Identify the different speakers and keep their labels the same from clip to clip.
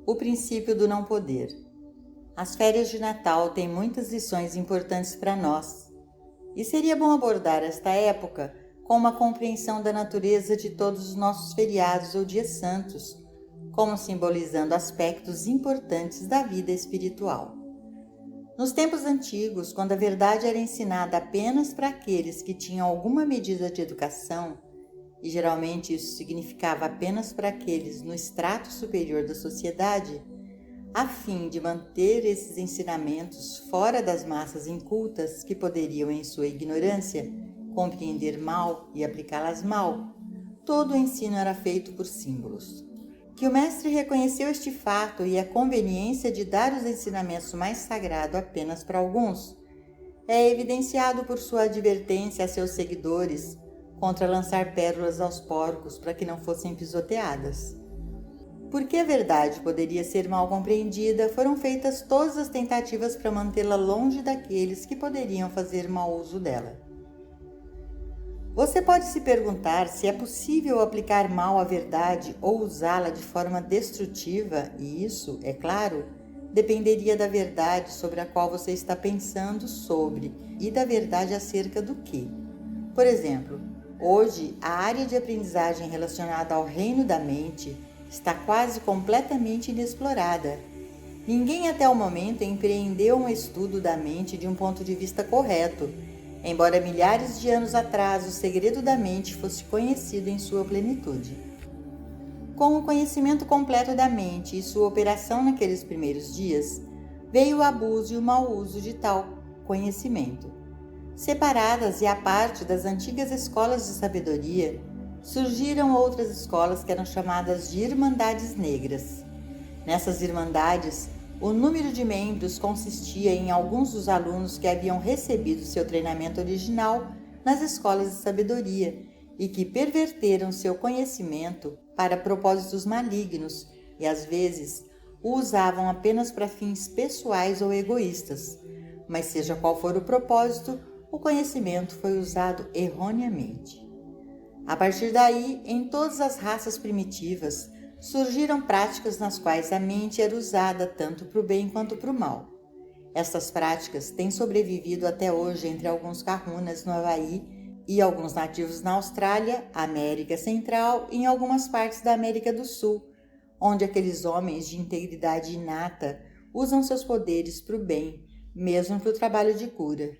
Speaker 1: O princípio do não poder. As férias de Natal têm muitas lições importantes para nós, e seria bom abordar esta época com uma compreensão da natureza de todos os nossos feriados ou dias santos, como simbolizando aspectos importantes da vida espiritual. Nos tempos antigos, quando a verdade era ensinada apenas para aqueles que tinham alguma medida de educação, e geralmente isso significava apenas para aqueles no extrato superior da sociedade, a fim de manter esses ensinamentos fora das massas incultas que poderiam, em sua ignorância, compreender mal e aplicá-las mal, todo o ensino era feito por símbolos. Que o mestre reconheceu este fato e a conveniência de dar os ensinamentos mais sagrados apenas para alguns, é evidenciado por sua advertência a seus seguidores contra lançar pérolas aos porcos para que não fossem pisoteadas. Porque a verdade poderia ser mal compreendida, foram feitas todas as tentativas para mantê-la longe daqueles que poderiam fazer mau uso dela. Você pode se perguntar se é possível aplicar mal a verdade ou usá-la de forma destrutiva, e isso, é claro, dependeria da verdade sobre a qual você está pensando sobre e da verdade acerca do que. Por exemplo, hoje, a área de aprendizagem relacionada ao reino da mente está quase completamente inexplorada. Ninguém até o momento empreendeu um estudo da mente de um ponto de vista correto, embora milhares de anos atrás o segredo da mente fosse conhecido em sua plenitude. Com o conhecimento completo da mente e sua operação naqueles primeiros dias, veio o abuso e o mau uso de tal conhecimento. Separadas e à parte das antigas escolas de sabedoria, surgiram outras escolas que eram chamadas de Irmandades Negras. Nessas Irmandades, o número de membros consistia em alguns dos alunos que haviam recebido seu treinamento original nas escolas de sabedoria e que perverteram seu conhecimento para propósitos malignos e, às vezes, o usavam apenas para fins pessoais ou egoístas. Mas seja qual for o propósito, o conhecimento foi usado erroneamente. A partir daí, em todas as raças primitivas, surgiram práticas nas quais a mente era usada tanto para o bem quanto para o mal. Estas práticas têm sobrevivido até hoje entre alguns kahunas no Havaí e alguns nativos na Austrália, América Central e em algumas partes da América do Sul, onde aqueles homens de integridade inata usam seus poderes para o bem, mesmo para o trabalho de cura.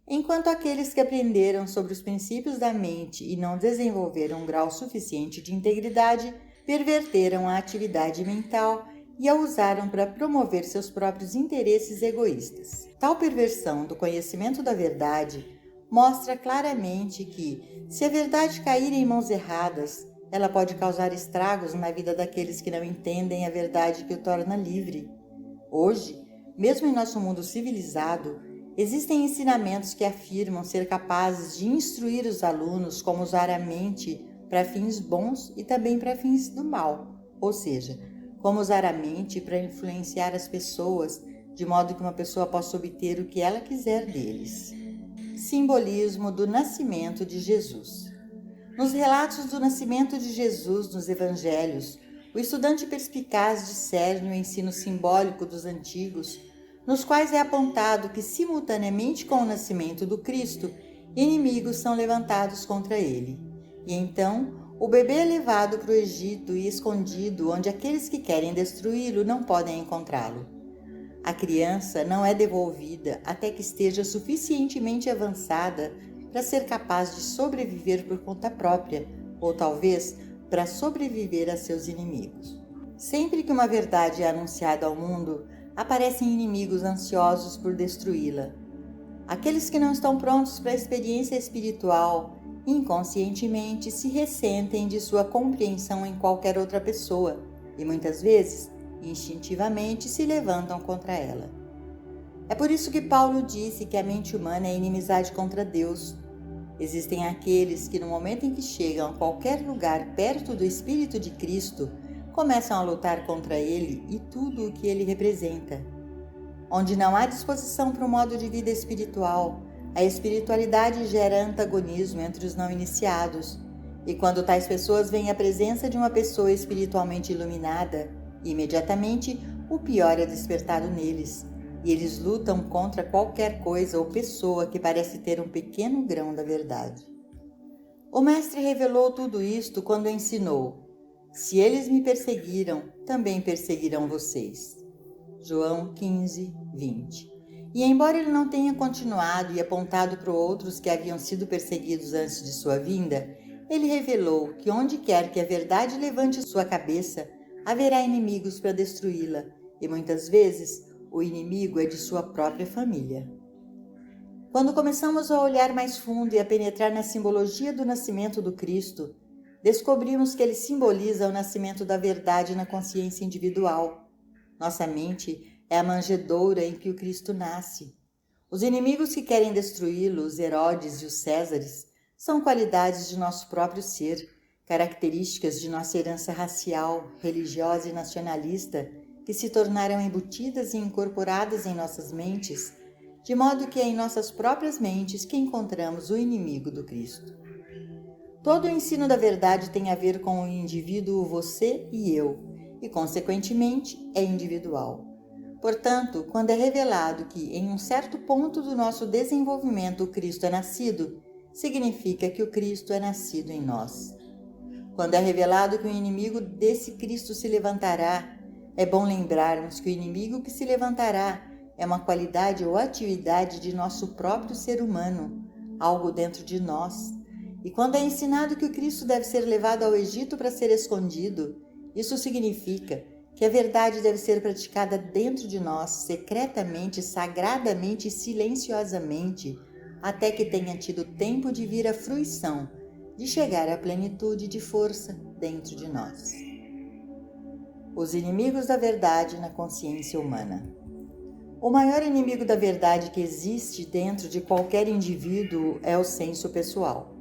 Speaker 1: Enquanto aqueles que aprenderam sobre os princípios da mente e não desenvolveram um grau suficiente de integridade, perverteram a atividade mental e a usaram para promover seus próprios interesses egoístas. Tal perversão do conhecimento da verdade mostra claramente que, se a verdade cair em mãos erradas, ela pode causar estragos na vida daqueles que não entendem a verdade que o torna livre. Hoje, mesmo em nosso mundo civilizado, existem ensinamentos que afirmam ser capazes de instruir os alunos como usar a mente para fins bons e também para fins do mal, ou seja, como usar a mente para influenciar as pessoas de modo que uma pessoa possa obter o que ela quiser deles. Simbolismo do nascimento de Jesus. Nos relatos do nascimento de Jesus nos evangelhos, o estudante perspicaz discerne o ensino simbólico dos antigos, nos quais é apontado que, simultaneamente com o nascimento do Cristo, inimigos são levantados contra ele. E então, o bebê é levado para o Egito e escondido, onde aqueles que querem destruí-lo não podem encontrá-lo. A criança não é devolvida até que esteja suficientemente avançada para ser capaz de sobreviver por conta própria, ou talvez para sobreviver a seus inimigos. Sempre que uma verdade é anunciada ao mundo, aparecem inimigos ansiosos por destruí-la. Aqueles que não estão prontos para a experiência espiritual, inconscientemente se ressentem de sua compreensão em qualquer outra pessoa e muitas vezes, instintivamente, se levantam contra ela. É por isso que Paulo disse que a mente humana é inimizade contra Deus. Existem aqueles que, no momento em que chegam a qualquer lugar perto do Espírito de Cristo, começam a lutar contra ele e tudo o que ele representa. Onde não há disposição para um modo de vida espiritual, a espiritualidade gera antagonismo entre os não iniciados, e quando tais pessoas veem a presença de uma pessoa espiritualmente iluminada, e imediatamente o pior é despertado neles, e eles lutam contra qualquer coisa ou pessoa que parece ter um pequeno grão da verdade. O Mestre revelou tudo isto quando ensinou: se eles me perseguiram, também perseguirão vocês. João 15, 20. E embora ele não tenha continuado e apontado para outros que haviam sido perseguidos antes de sua vinda, ele revelou que onde quer que a verdade levante sua cabeça, haverá inimigos para destruí-la, e muitas vezes o inimigo é de sua própria família. Quando começamos a olhar mais fundo e a penetrar na simbologia do nascimento do Cristo, descobrimos que ele simboliza o nascimento da verdade na consciência individual. Nossa mente é a manjedoura em que o Cristo nasce. Os inimigos que querem destruí-lo, os Herodes e os Césares, são qualidades de nosso próprio ser, características de nossa herança racial, religiosa e nacionalista, que se tornaram embutidas e incorporadas em nossas mentes, de modo que é em nossas próprias mentes que encontramos o inimigo do Cristo. Todo o ensino da verdade tem a ver com o indivíduo você e eu, e consequentemente é individual. Portanto, quando é revelado que em um certo ponto do nosso desenvolvimento o Cristo é nascido, significa que o Cristo é nascido em nós. Quando é revelado que o inimigo desse Cristo se levantará, é bom lembrarmos que o inimigo que se levantará é uma qualidade ou atividade de nosso próprio ser humano, algo dentro de nós. E quando é ensinado que o Cristo deve ser levado ao Egito para ser escondido, isso significa que a verdade deve ser praticada dentro de nós, secretamente, sagradamente e silenciosamente, até que tenha tido tempo de vir à fruição, de chegar à plenitude de força dentro de nós. Os inimigos da verdade na consciência humana. O maior inimigo da verdade que existe dentro de qualquer indivíduo é o senso pessoal.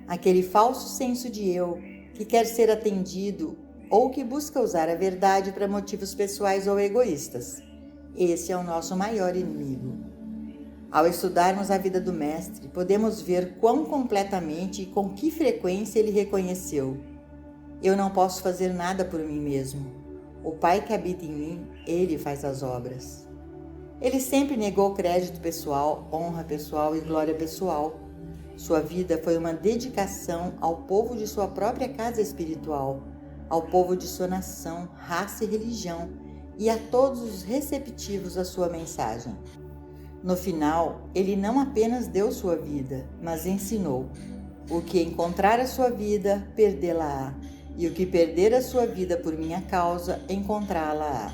Speaker 1: Aquele falso senso de eu que quer ser atendido ou que busca usar a verdade para motivos pessoais ou egoístas. Esse é o nosso maior inimigo. Ao estudarmos a vida do Mestre, podemos ver quão completamente e com que frequência ele reconheceu: eu não posso fazer nada por mim mesmo. O Pai que habita em mim, ele faz as obras. Ele sempre negou crédito pessoal, honra pessoal e glória pessoal. Sua vida foi uma dedicação ao povo de sua própria casa espiritual, ao povo de sua nação, raça e religião, e a todos os receptivos à sua mensagem. No final, ele não apenas deu sua vida, mas ensinou: o que encontrar a sua vida, perdê-la-á, e o que perder a sua vida por minha causa, encontrá-la-á.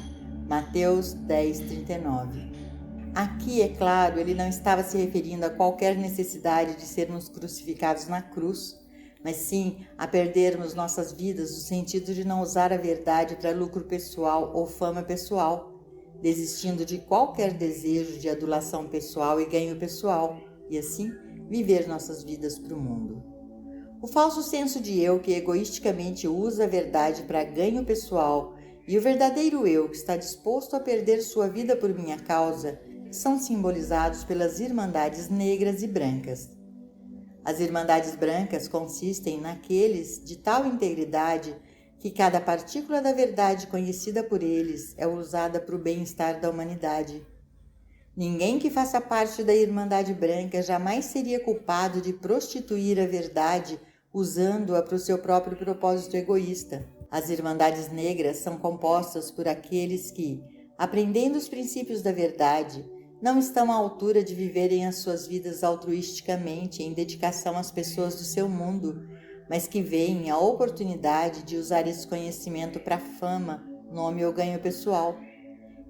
Speaker 1: Mateus 10:39. Aqui, é claro, ele não estava se referindo a qualquer necessidade de sermos crucificados na cruz, mas sim a perdermos nossas vidas no sentido de não usar a verdade para lucro pessoal ou fama pessoal, desistindo de qualquer desejo de adulação pessoal e ganho pessoal, e assim viver nossas vidas para o mundo. O falso senso de eu que egoisticamente usa a verdade para ganho pessoal e o verdadeiro eu que está disposto a perder sua vida por minha causa são simbolizados pelas Irmandades Negras e Brancas. As Irmandades Brancas consistem naqueles de tal integridade que cada partícula da verdade conhecida por eles é usada para o bem-estar da humanidade. Ninguém que faça parte da Irmandade Branca jamais seria culpado de prostituir a verdade usando-a para o seu próprio propósito egoísta. As Irmandades Negras são compostas por aqueles que, aprendendo os princípios da verdade, não estão à altura de viverem as suas vidas altruisticamente em dedicação às pessoas do seu mundo, mas que veem a oportunidade de usar esse conhecimento para fama, nome ou ganho pessoal.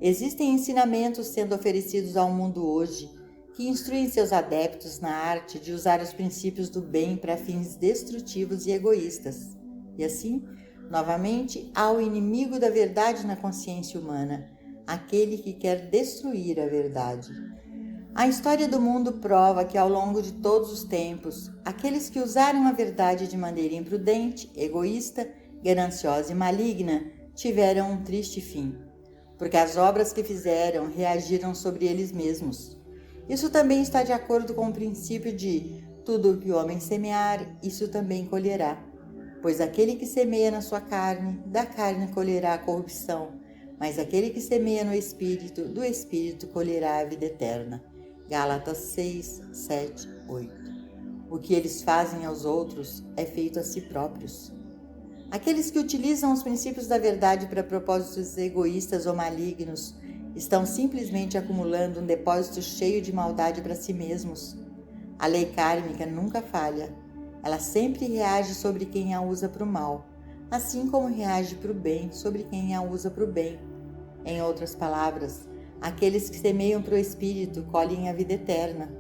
Speaker 1: Existem ensinamentos sendo oferecidos ao mundo hoje que instruem seus adeptos na arte de usar os princípios do bem para fins destrutivos e egoístas. E assim, novamente, há o inimigo da verdade na consciência humana, aquele que quer destruir a verdade. A história do mundo prova que ao longo de todos os tempos, aqueles que usaram a verdade de maneira imprudente, egoísta, gananciosa e maligna tiveram um triste fim, porque as obras que fizeram reagiram sobre eles mesmos. Isso também está de acordo com o princípio de tudo o que o homem semear, isso também colherá. Pois aquele que semeia na sua carne, da carne colherá a corrupção, mas aquele que semeia no Espírito, do Espírito colherá a vida eterna. Gálatas 6, 7, 8. O que eles fazem aos outros é feito a si próprios. Aqueles que utilizam os princípios da verdade para propósitos egoístas ou malignos estão simplesmente acumulando um depósito cheio de maldade para si mesmos. A lei kármica nunca falha. Ela sempre reage sobre quem a usa para o mal, assim como reage para o bem sobre quem a usa para o bem. Em outras palavras, aqueles que semeiam para o Espírito colhem a vida eterna.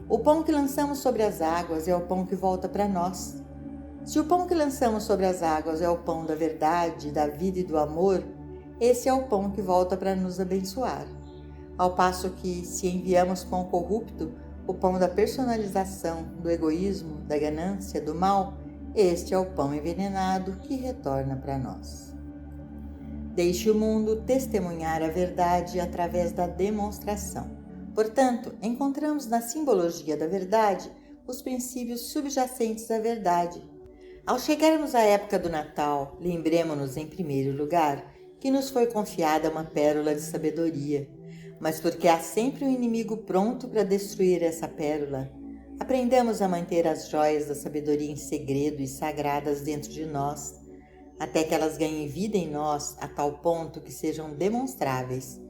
Speaker 1: O pão que lançamos sobre as águas é o pão que volta para nós. Se o pão que lançamos sobre as águas é o pão da verdade, da vida e do amor, esse é o pão que volta para nos abençoar. Ao passo que, se enviamos pão corrupto, o pão da personalização, do egoísmo, da ganância, do mal, este é o pão envenenado que retorna para nós. Deixe o mundo testemunhar a verdade através da demonstração. Portanto, encontramos na simbologia da verdade os princípios subjacentes à verdade. Ao chegarmos à época do Natal, lembremos-nos em primeiro lugar que nos foi confiada uma pérola de sabedoria, mas porque há sempre um inimigo pronto para destruir essa pérola, aprendamos a manter as joias da sabedoria em segredo e sagradas dentro de nós, até que elas ganhem vida em nós a tal ponto que sejam demonstráveis.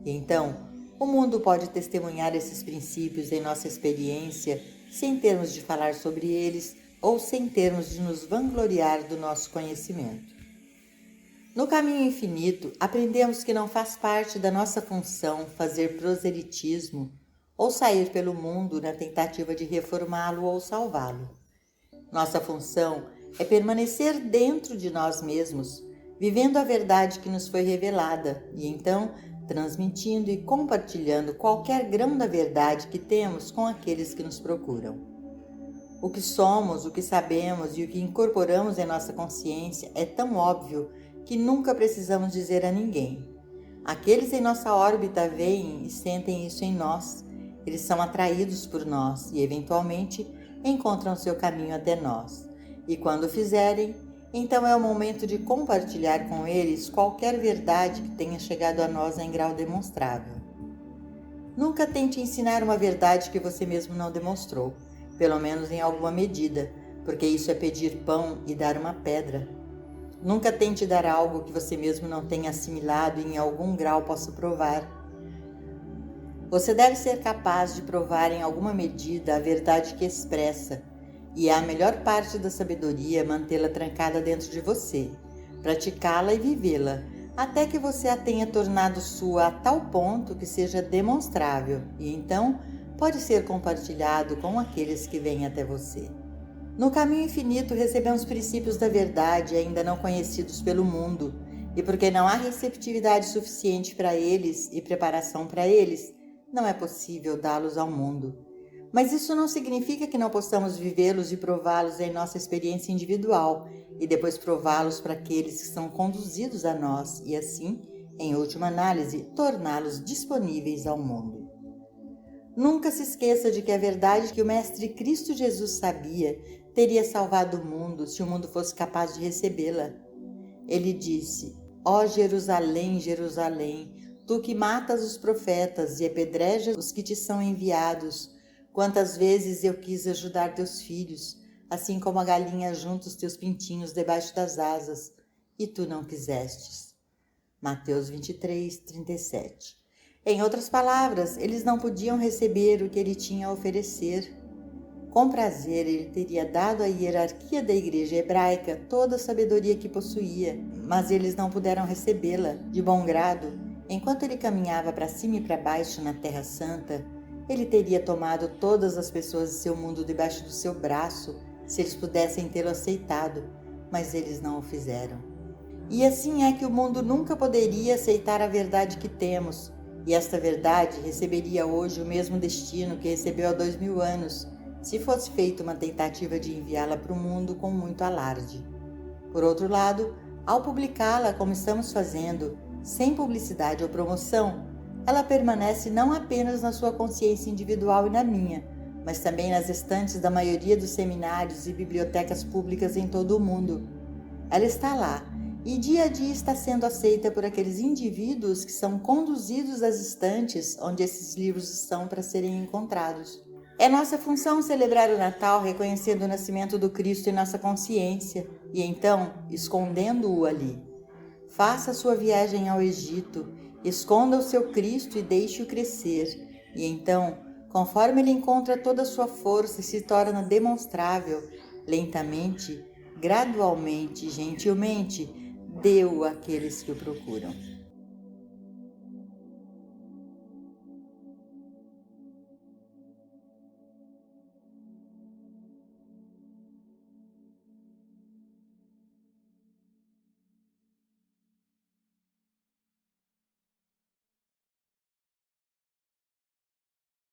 Speaker 1: E então, o mundo pode testemunhar esses princípios em nossa experiência, sem termos de falar sobre eles ou sem termos de nos vangloriar do nosso conhecimento. No caminho infinito, aprendemos que não faz parte da nossa função fazer proselitismo ou sair pelo mundo na tentativa de reformá-lo ou salvá-lo. Nossa função é permanecer dentro de nós mesmos, vivendo a verdade que nos foi revelada e então transmitindo e compartilhando qualquer grão da verdade que temos com aqueles que nos procuram. O que somos, o que sabemos e o que incorporamos em nossa consciência é tão óbvio que nunca precisamos dizer a ninguém. Aqueles em nossa órbita veem e sentem isso em nós. Eles são atraídos por nós e, eventualmente, encontram seu caminho até nós. E quando o fizerem, então é o momento de compartilhar com eles qualquer verdade que tenha chegado a nós em grau demonstrável. Nunca tente ensinar uma verdade que você mesmo não demonstrou, pelo menos em alguma medida, porque isso é pedir pão e dar uma pedra. Nunca tente dar algo que você mesmo não tenha assimilado e em algum grau possa provar. Você deve ser capaz de provar em alguma medida a verdade que expressa, e é a melhor parte da sabedoria mantê-la trancada dentro de você, praticá-la e vivê-la, até que você a tenha tornado sua a tal ponto que seja demonstrável, e então pode ser compartilhado com aqueles que vêm até você. No caminho infinito recebemos princípios da verdade ainda não conhecidos pelo mundo, e porque não há receptividade suficiente para eles e preparação para eles, não é possível dá-los ao mundo. Mas isso não significa que não possamos vivê-los e prová-los em nossa experiência individual, e depois prová-los para aqueles que são conduzidos a nós, e assim, em última análise, torná-los disponíveis ao mundo. Nunca se esqueça de que a verdade que o Mestre Cristo Jesus sabia teria salvado o mundo se o mundo fosse capaz de recebê-la. Ele disse: Ó Jerusalém, Jerusalém, tu que matas os profetas e apedrejas os que te são enviados, quantas vezes eu quis ajudar teus filhos, assim como a galinha junta os teus pintinhos debaixo das asas, e tu não quisestes. Mateus 23, 37. Em outras palavras, eles não podiam receber o que ele tinha a oferecer. Com prazer, ele teria dado à hierarquia da igreja hebraica toda a sabedoria que possuía, mas eles não puderam recebê-la de bom grado. Enquanto ele caminhava para cima e para baixo na Terra Santa, ele teria tomado todas as pessoas de seu mundo debaixo do seu braço, se eles pudessem tê-lo aceitado, mas eles não o fizeram. E assim é que o mundo nunca poderia aceitar a verdade que temos, e esta verdade receberia hoje o mesmo destino que recebeu há 2000 anos, se fosse feita uma tentativa de enviá-la para o mundo com muito alarde. Por outro lado, ao publicá-la como estamos fazendo, sem publicidade ou promoção, ela permanece não apenas na sua consciência individual e na minha, mas também nas estantes da maioria dos seminários e bibliotecas públicas em todo o mundo. Ela está lá e dia a dia está sendo aceita por aqueles indivíduos que são conduzidos às estantes onde esses livros estão para serem encontrados. É nossa função celebrar o Natal reconhecendo o nascimento do Cristo em nossa consciência e então escondendo-o ali. Faça sua viagem ao Egito, esconda o seu Cristo e deixe-o crescer, e então, conforme ele encontra toda a sua força e se torna demonstrável, lentamente, gradualmente, gentilmente, dê-o àqueles que o procuram.